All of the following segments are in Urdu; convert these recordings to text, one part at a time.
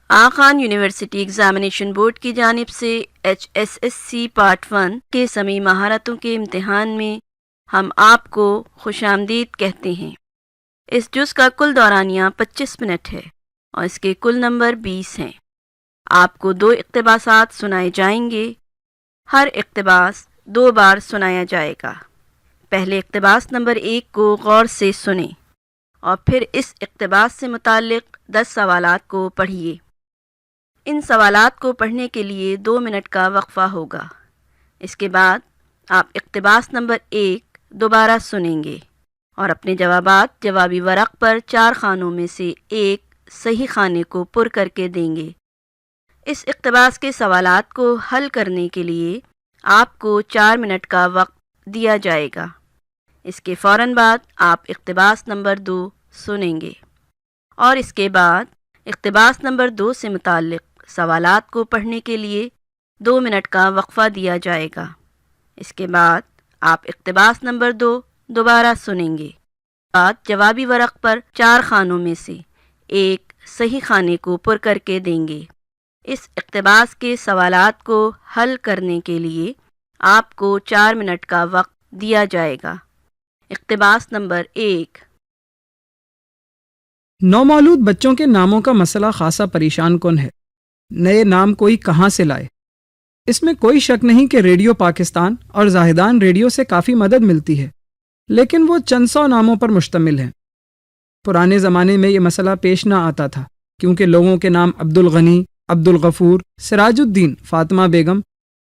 آخان یونیورسٹی ایگزامینیشن بورڈ کی جانب سے HSSC پارٹ 1 کے سمیع مہارتوں کے امتحان میں ہم آپ کو خوش آمدید کہتے ہیں۔ اس جز کا کل دورانیہ 25 منٹ ہے اور اس کے کل نمبر 20 ہیں۔ آپ کو 2 اقتباسات سنائے جائیں گے۔ ہر اقتباس 2 بار سنایا جائے گا۔ پہلے اقتباس نمبر 1 کو غور سے سنیں اور پھر اس اقتباس سے متعلق 10 سوالات کو پڑھیے۔ ان سوالات کو پڑھنے کے لیے 2 منٹ کا وقفہ ہوگا۔ اس کے بعد آپ اقتباس نمبر 1 دوبارہ سنیں گے اور اپنے جوابات جوابی ورق پر 4 خانوں میں سے ایک صحیح خانے کو پر کر کے دیں گے۔ اس اقتباس کے سوالات کو حل کرنے کے لیے آپ کو 4 منٹ کا وقت دیا جائے گا۔ اس کے فوراً بعد آپ اقتباس نمبر 2 سنیں گے اور اس کے بعد اقتباس نمبر 2 سے متعلق سوالات کو پڑھنے کے لیے 2 منٹ کا وقفہ دیا جائے گا۔ اس کے بعد آپ اقتباس نمبر 2 دوبارہ سنیں گے۔ بعد جوابی ورق پر 4 خانوں میں سے ایک صحیح خانے کو پر کر کے دیں گے۔ اس اقتباس کے سوالات کو حل کرنے کے لیے آپ کو 4 منٹ کا وقت دیا جائے گا۔ اقتباس نمبر 1۔ نومولود بچوں کے ناموں کا مسئلہ خاصا پریشان کن ہے۔ نئے نام کوئی کہاں سے لائے؟ اس میں کوئی شک نہیں کہ ریڈیو پاکستان اور زاہدان ریڈیو سے کافی مدد ملتی ہے، لیکن وہ چند سو ناموں پر مشتمل ہیں۔ پرانے زمانے میں یہ مسئلہ پیش نہ آتا تھا کیونکہ لوگوں کے نام عبد الغنی، عبد الغفور، سراج الدین، فاطمہ بیگم،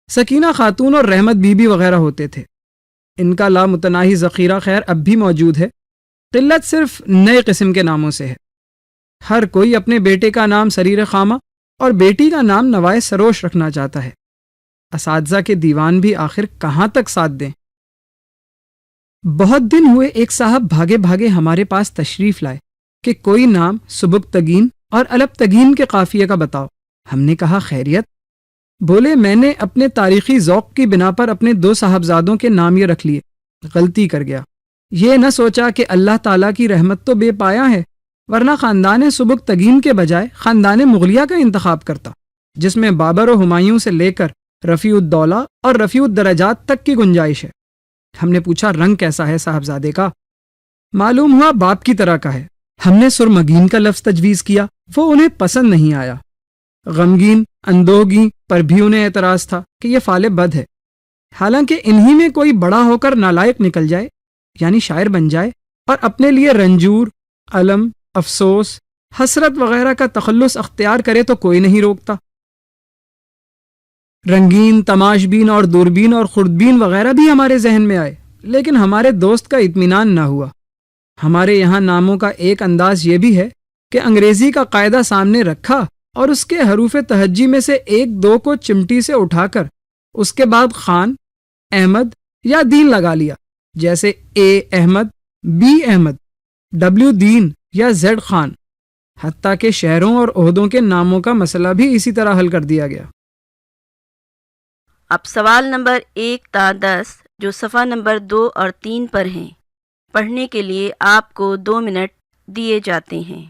سکینہ خاتون اور رحمت بی بی وغیرہ ہوتے تھے۔ ان کا لامتناہی ذخیرہ خیر اب بھی موجود ہے، قلت صرف نئے قسم کے ناموں سے ہے۔ ہر کوئی اپنے بیٹے کا نام سریر خامہ اور بیٹی کا نام نوائے سروش رکھنا چاہتا ہے۔ اساتذہ کے دیوان بھی آخر کہاں تک ساتھ دیں؟ بہت دن ہوئے ایک صاحب بھاگے بھاگے ہمارے پاس تشریف لائے کہ کوئی نام سبکتگین اور الپتگین کے قافیے کا بتاؤ۔ ہم نے کہا خیریت؟ بولے میں نے اپنے تاریخی ذوق کی بنا پر اپنے 2 صاحبزادوں کے نام یہ رکھ لیے، غلطی کر گیا۔ یہ نہ سوچا کہ اللہ تعالیٰ کی رحمت تو بے پایا ہے، ورنہ خاندان سبکتگین کے بجائے خاندان مغلیہ کا انتخاب کرتا، جس میں بابر و ہمایوں سے لے کر رفیع الدولہ اور رفیع الدرجات تک کی گنجائش ہے۔ ہم نے پوچھا رنگ کیسا ہے صاحبزادے کا؟ معلوم ہوا باپ کی طرح کا ہے۔ ہم نے سرمگین کا لفظ تجویز کیا، وہ انہیں پسند نہیں آیا۔ غمگین، اندوہگین پر بھی انہیں اعتراض تھا کہ یہ فعل بد ہے، حالانکہ انہی میں کوئی بڑا ہو کر نالائق نکل جائے، یعنی شاعر بن جائے اور اپنے لیے رنجور، الم، افسوس، حسرت وغیرہ کا تخلص اختیار کرے تو کوئی نہیں روکتا۔ رنگین، تماشبین اور دوربین اور خوردبین وغیرہ بھی ہمارے ذہن میں آئے، لیکن ہمارے دوست کا اطمینان نہ ہوا۔ ہمارے یہاں ناموں کا ایک انداز یہ بھی ہے کہ انگریزی کا قاعدہ سامنے رکھا اور اس کے حروف تہجی میں سے 1-2 کو چمٹی سے اٹھا کر اس کے بعد خان، احمد یا دین لگا لیا، جیسے اے احمد، بی احمد، ڈبلیو دین یا زیڈ خان۔ حتیٰ کہ شہروں اور عہدوں کے ناموں کا مسئلہ بھی اسی طرح حل کر دیا گیا۔ اب سوال نمبر 1 تا 10 جو صفحہ نمبر 2 اور 3 پر ہیں، پڑھنے کے لیے آپ کو 2 منٹ دیے جاتے ہیں۔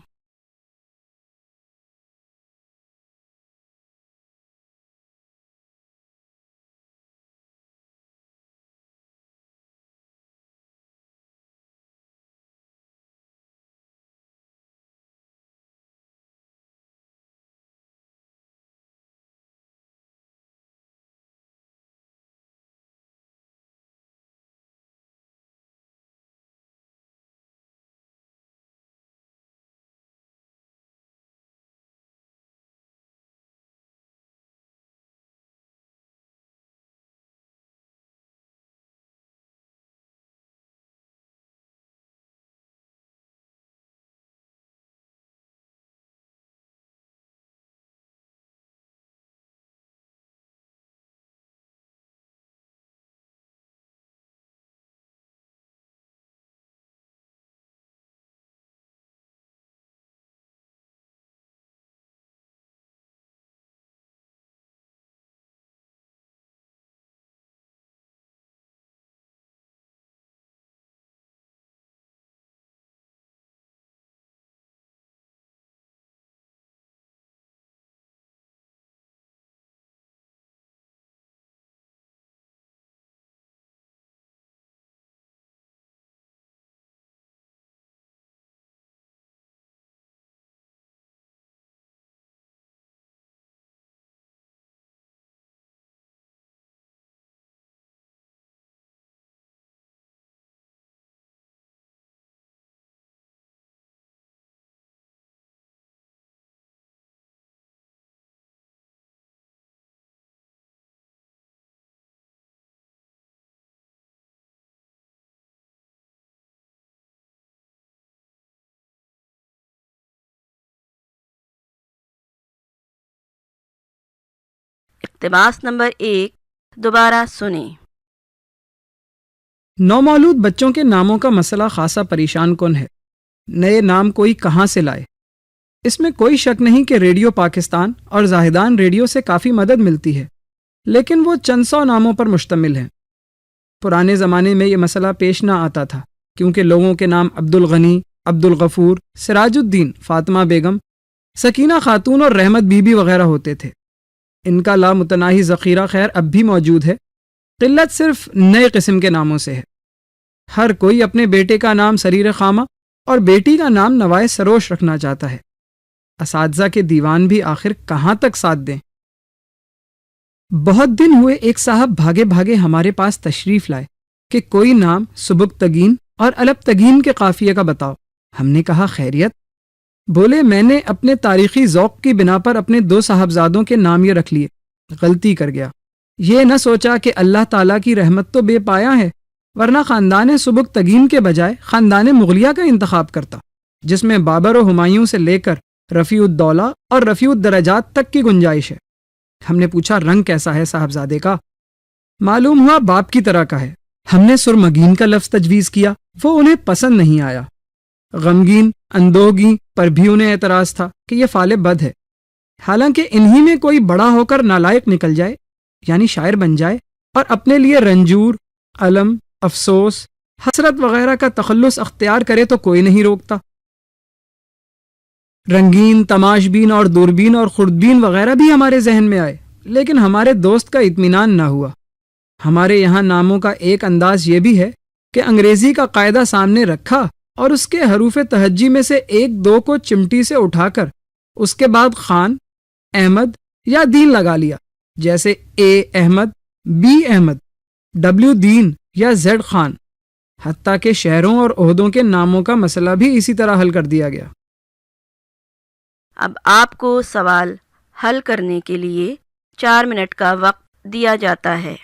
اقتباس نمبر 1 دوبارہ سنیں۔ نومولود بچوں کے ناموں کا مسئلہ خاصا پریشان کن ہے۔ نئے نام کوئی کہاں سے لائے؟ اس میں کوئی شک نہیں کہ ریڈیو پاکستان اور زاہدان ریڈیو سے کافی مدد ملتی ہے، لیکن وہ چند سو ناموں پر مشتمل ہیں۔ پرانے زمانے میں یہ مسئلہ پیش نہ آتا تھا، کیونکہ لوگوں کے نام عبد الغنی، عبد الغفور، سراج الدین، فاطمہ بیگم، سکینہ خاتون اور رحمت بی بی وغیرہ ہوتے تھے۔ ان کا لامتناہی ذخیرہ خیر اب بھی موجود ہے، قلت صرف نئے قسم کے ناموں سے ہے۔ ہر کوئی اپنے بیٹے کا نام سریر خامہ اور بیٹی کا نام نوائے سروش رکھنا چاہتا ہے۔ اساتذہ کے دیوان بھی آخر کہاں تک ساتھ دیں؟ بہت دن ہوئے ایک صاحب بھاگے بھاگے ہمارے پاس تشریف لائے کہ کوئی نام سبکتگین اور الپتگین کے قافیے کا بتاؤ۔ ہم نے کہا خیریت؟ بولے میں نے اپنے تاریخی ذوق کی بنا پر اپنے 2 صاحبزادوں کے نام یہ رکھ لیے، غلطی کر گیا۔ یہ نہ سوچا کہ اللہ تعالیٰ کی رحمت تو بے پایا ہے، ورنہ خاندان سبکتگین کے بجائے خاندان مغلیہ کا انتخاب کرتا، جس میں بابر و ہمایوں سے لے کر رفیع الدولہ اور رفیع الدرجات تک کی گنجائش ہے۔ ہم نے پوچھا رنگ کیسا ہے صاحبزادے کا؟ معلوم ہوا باپ کی طرح کا ہے۔ ہم نے سرمگین کا لفظ تجویز کیا، وہ انہیں پسند نہیں آیا۔ غمگین، اندوہگین پر بھی انہیں اعتراض تھا کہ یہ فعل بد ہے، حالانکہ انہی میں کوئی بڑا ہو کر نالائق نکل جائے، یعنی شاعر بن جائے، اور اپنے لیے رنجور، علم، افسوس، حسرت وغیرہ کا تخلص اختیار کرے تو کوئی نہیں روکتا۔ رنگین، تماشبین اور دوربین اور خوردبین وغیرہ بھی ہمارے ذہن میں آئے، لیکن ہمارے دوست کا اطمینان نہ ہوا۔ ہمارے یہاں ناموں کا ایک انداز یہ بھی ہے کہ انگریزی کا قاعدہ سامنے رکھا اور اس کے حروف تہجی میں سے 1-2 کو چمٹی سے اٹھا کر اس کے بعد خان، احمد یا دین لگا لیا، جیسے اے احمد، بی احمد، ڈبلیو دین یا زیڈ خان، حتیٰ کہ شہروں اور عہدوں کے ناموں کا مسئلہ بھی اسی طرح حل کر دیا گیا۔ اب آپ کو سوال حل کرنے کے لیے 4 منٹ کا وقت دیا جاتا ہے۔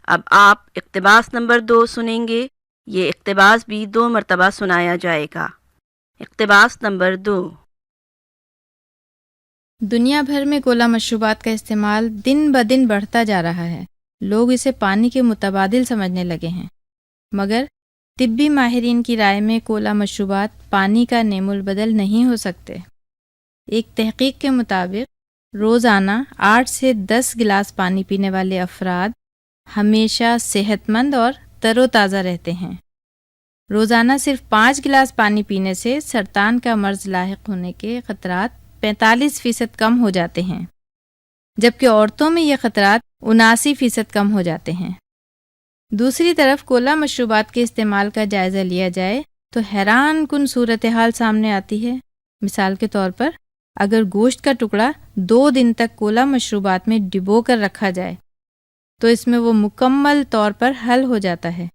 اب آپ اقتباس نمبر 2 سنیں گے. یہ اقتباس بھی 2 مرتبہ سنایا جائے گا. اقتباس نمبر 2. دنیا بھر میں کولا مشروبات کا استعمال دن بدن بڑھتا جا رہا ہے. لوگ اسے پانی کے متبادل سمجھنے لگے ہیں، مگر طبی ماہرین کی رائے میں کولا مشروبات پانی کا نیم البدل نہیں ہو سکتے. ایک تحقیق کے مطابق روزانہ 8 سے 10 گلاس پانی پینے والے افراد ہمیشہ صحت مند اور تر و تازہ رہتے ہیں. روزانہ صرف 5 گلاس پانی پینے سے سرطان کا مرض لاحق ہونے کے خطرات 45% کم ہو جاتے ہیں، جبکہ عورتوں میں یہ خطرات 79% کم ہو جاتے ہیں. دوسری طرف کولا مشروبات کے استعمال کا جائزہ لیا جائے تو حیران کن صورتحال سامنے آتی ہے. مثال کے طور پر اگر گوشت کا ٹکڑا 2 دن تک کولا مشروبات میں ڈبو کر رکھا جائے تو اس میں وہ مکمل طور پر حل ہو جاتا ہے.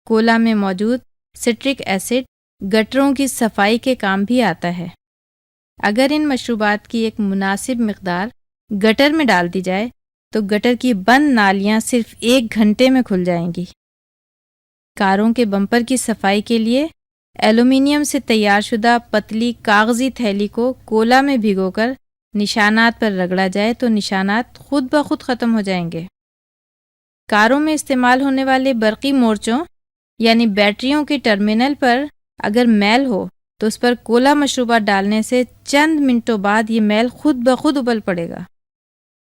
کولا میں موجود سٹرک ایسڈ گٹروں کی صفائی کے کام بھی آتا ہے. اگر ان مشروبات کی ایک مناسب مقدار گٹر میں ڈال دی جائے تو گٹر کی بند نالیاں صرف 1 گھنٹے میں کھل جائیں گی. کاروں کے بمپر کی صفائی کے لیے ایلومینیم سے تیار شدہ پتلی کاغذی تھیلی کو کولا میں بھگو کر نشانات پر رگڑا جائے تو نشانات خود بخود ختم ہو جائیں گے. کاروں میں استعمال ہونے والے برقی مورچوں یعنی بیٹریوں کے ٹرمینل پر اگر میل ہو تو اس پر کولا مشروبات ڈالنے سے چند منٹوں بعد یہ میل خود بخود ابل پڑے گا.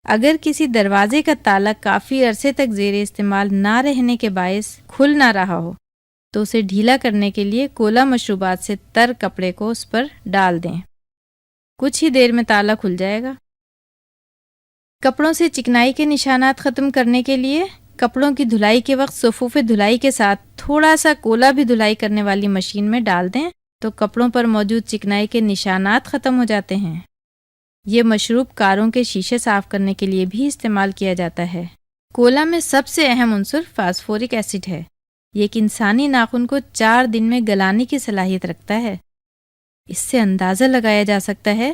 اگر کسی دروازے کا تالا کافی عرصے تک زیر استعمال نہ رہنے کے باعث کھل نہ رہا ہو تو اسے ڈھیلا کرنے کے لیے کولا مشروبات سے تر کپڑے کو اس پر ڈال دیں. کچھ ہی دیر میں تالا کھل جائے گا. کپڑوں سے چکنائی کے نشانات ختم کرنے کے لیے کپڑوں کی دھلائی کے وقت صفوف دھلائی کے ساتھ تھوڑا سا کولا بھی دھلائی کرنے والی مشین میں ڈال دیں تو کپڑوں پر موجود چکنائی کے نشانات ختم ہو جاتے ہیں. یہ مشروب کاروں کے شیشے صاف کرنے کے لیے بھی استعمال کیا جاتا ہے. کولا میں سب سے اہم عنصر فاسفورک ایسڈ ہے. یہ ایک انسانی ناخن کو 4 دن میں گلانے کی صلاحیت رکھتا ہے. اس سے اندازہ لگایا جا سکتا ہے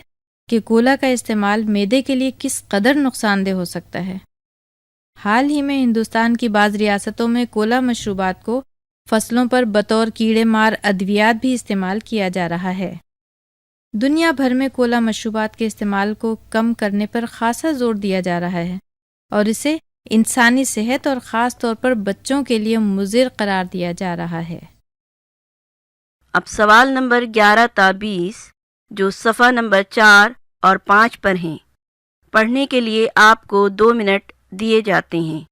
کہ کولا کا استعمال معدے کے لیے کس قدر نقصان دہ ہو سکتا ہے. حال ہی میں ہندوستان کی بعض ریاستوں میں کولا مشروبات کو فصلوں پر بطور کیڑے مار ادویات بھی استعمال کیا جا رہا ہے. دنیا بھر میں کولا مشروبات کے استعمال کو کم کرنے پر خاصا زور دیا جا رہا ہے اور اسے انسانی صحت اور خاص طور پر بچوں کے لیے مضر قرار دیا جا رہا ہے. اب سوال نمبر 11 تا 20 جو صفحہ نمبر 4 اور 5 پر ہیں، پڑھنے کے لیے آپ کو 2 منٹ دیے جاتے ہیں.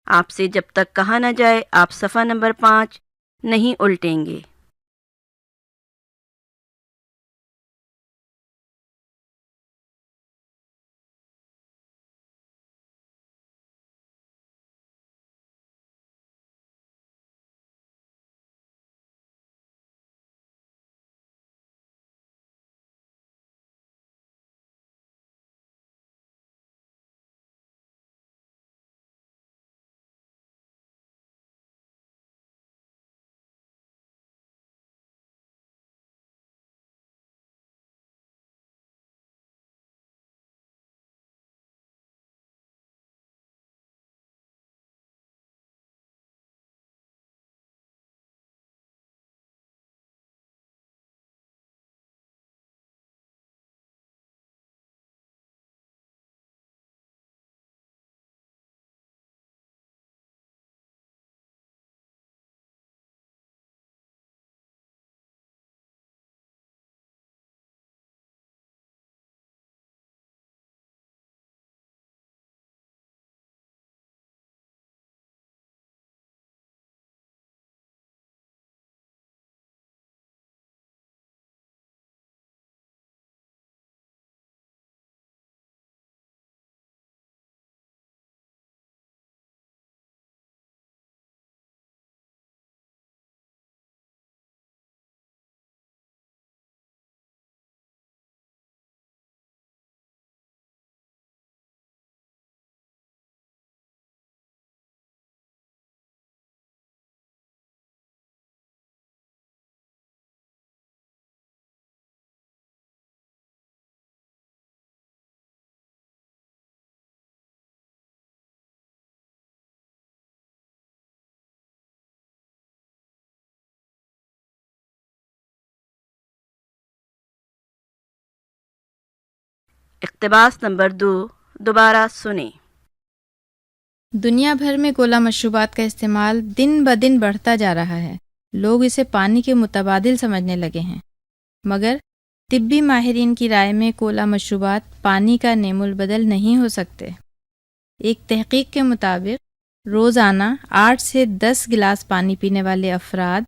آپ سے جب تک کہا نہ جائے آپ صفحہ نمبر 5 نہیں الٹیں گے. اقتباس نمبر 2 دوبارہ سنیں۔ دنیا بھر میں کولا مشروبات کا استعمال دن بدن بڑھتا جا رہا ہے۔ لوگ اسے پانی کے متبادل سمجھنے لگے ہیں، مگر طبی ماہرین کی رائے میں کولا مشروبات پانی کا نیم البدل نہیں ہو سکتے۔ ایک تحقیق کے مطابق روزانہ 8 سے 10 گلاس پانی پینے والے افراد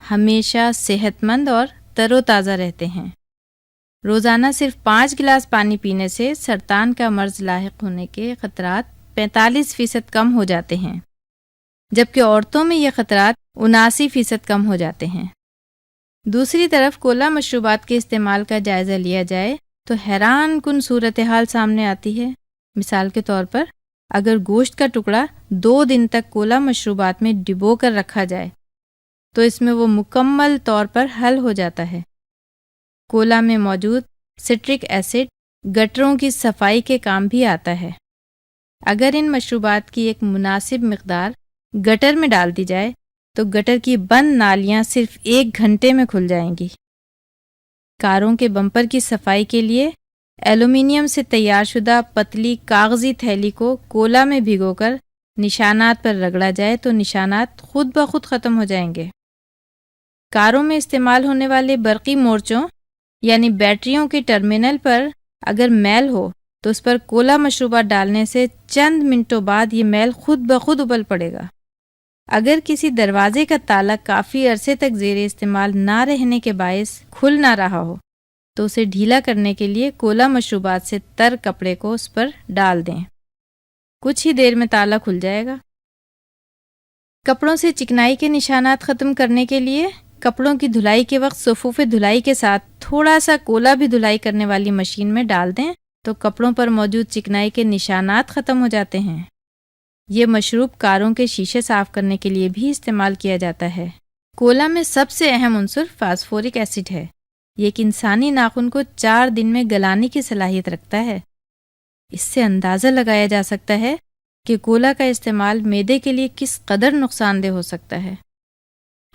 ہمیشہ صحت مند اور تر و تازہ رہتے ہیں۔ روزانہ صرف 5 گلاس پانی پینے سے سرطان کا مرض لاحق ہونے کے خطرات 45% کم ہو جاتے ہیں، جبکہ عورتوں میں یہ خطرات 79% کم ہو جاتے ہیں۔ دوسری طرف کولا مشروبات کے استعمال کا جائزہ لیا جائے تو حیران کن صورتحال سامنے آتی ہے۔ مثال کے طور پر اگر گوشت کا ٹکڑا 2 دن تک کولا مشروبات میں ڈبو کر رکھا جائے تو اس میں وہ مکمل طور پر حل ہو جاتا ہے۔ کولا میں موجود سٹرک ایسڈ گٹروں کی صفائی کے کام بھی آتا ہے۔ اگر ان مشروبات کی ایک مناسب مقدار گٹر میں ڈال دی جائے تو گٹر کی بند نالیاں صرف 1 گھنٹے میں کھل جائیں گی۔ کاروں کے بمپر کی صفائی کے لیے ایلومینیم سے تیار شدہ پتلی کاغذی تھیلی کو کولا میں بھگو کر نشانات پر رگڑا جائے تو نشانات خود بخود ختم ہو جائیں گے۔ کاروں میں استعمال ہونے والے برقی مورچوں یعنی بیٹریوں کے ٹرمینل پر اگر میل ہو تو اس پر کولا مشروبات ڈالنے سے چند منٹوں بعد یہ میل خود بخود ابل پڑے گا۔ اگر کسی دروازے کا تالا کافی عرصے تک زیر استعمال نہ رہنے کے باعث کھل نہ رہا ہو تو اسے ڈھیلا کرنے کے لیے کولا مشروبات سے تر کپڑے کو اس پر ڈال دیں، کچھ ہی دیر میں تالا کھل جائے گا۔ کپڑوں سے چکنائی کے نشانات ختم کرنے کے لیے کپڑوں کی دھلائی کے وقت صفوف دھلائی کے ساتھ تھوڑا سا کولا بھی دھلائی کرنے والی مشین میں ڈال دیں تو کپڑوں پر موجود چکنائی کے نشانات ختم ہو جاتے ہیں۔ یہ مشروب کاروں کے شیشے صاف کرنے کے لیے بھی استعمال کیا جاتا ہے۔ کولا میں سب سے اہم عنصر فاسفورک ایسڈ ہے۔ یہ ایک انسانی ناخن کو 4 دن میں گلانے کی صلاحیت رکھتا ہے۔ اس سے اندازہ لگایا جا سکتا ہے کہ کولا کا استعمال معدے کے لیے کس قدر نقصان دہ ہو سکتا ہے۔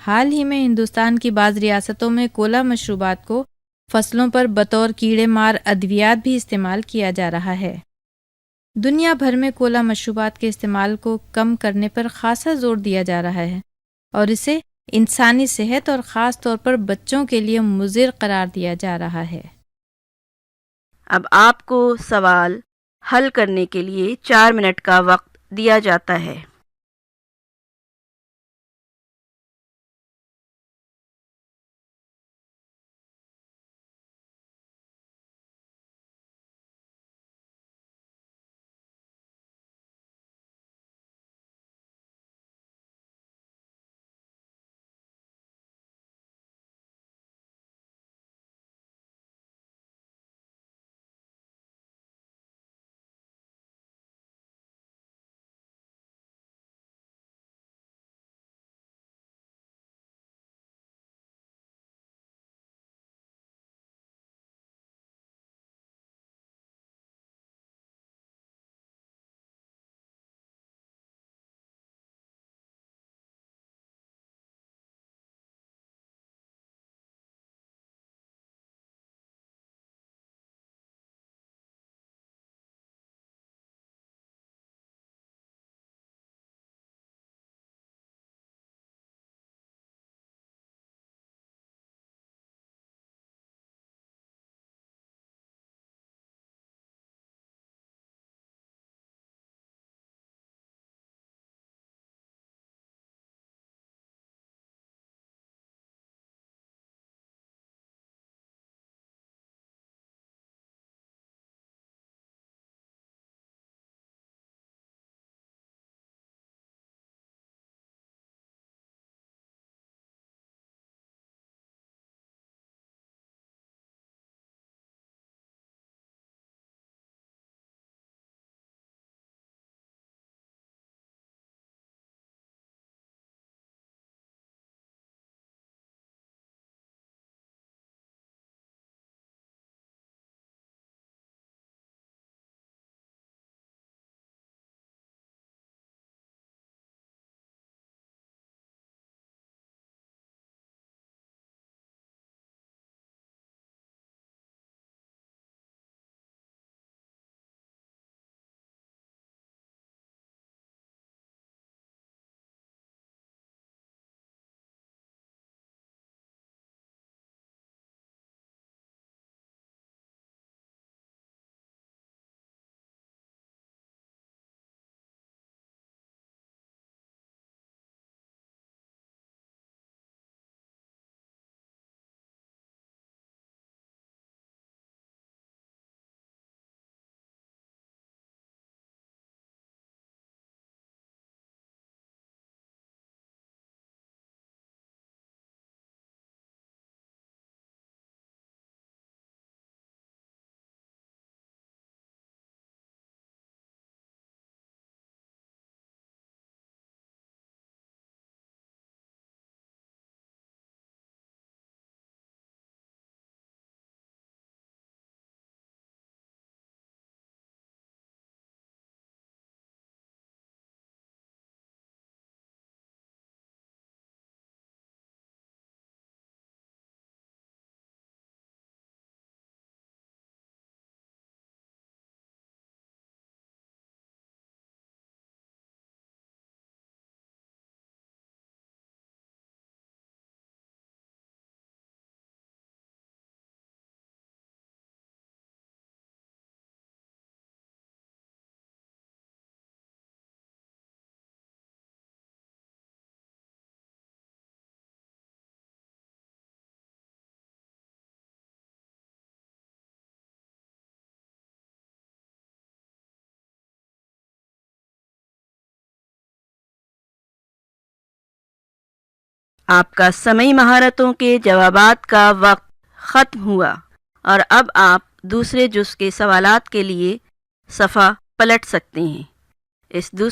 حال ہی میں ہندوستان کی بعض ریاستوں میں کولا مشروبات کو فصلوں پر بطور کیڑے مار ادویات بھی استعمال کیا جا رہا ہے۔ دنیا بھر میں کولا مشروبات کے استعمال کو کم کرنے پر خاصا زور دیا جا رہا ہے اور اسے انسانی صحت اور خاص طور پر بچوں کے لیے مضر قرار دیا جا رہا ہے۔ اب آپ کو سوال حل کرنے کے لیے 4 منٹ کا وقت دیا جاتا ہے۔ آپ کا سمعی مہارتوں کے جوابات کا وقت ختم ہوا اور اب آپ دوسرے جز کے سوالات کے لیے صفحہ پلٹ سکتے ہیں۔ اس دوسرے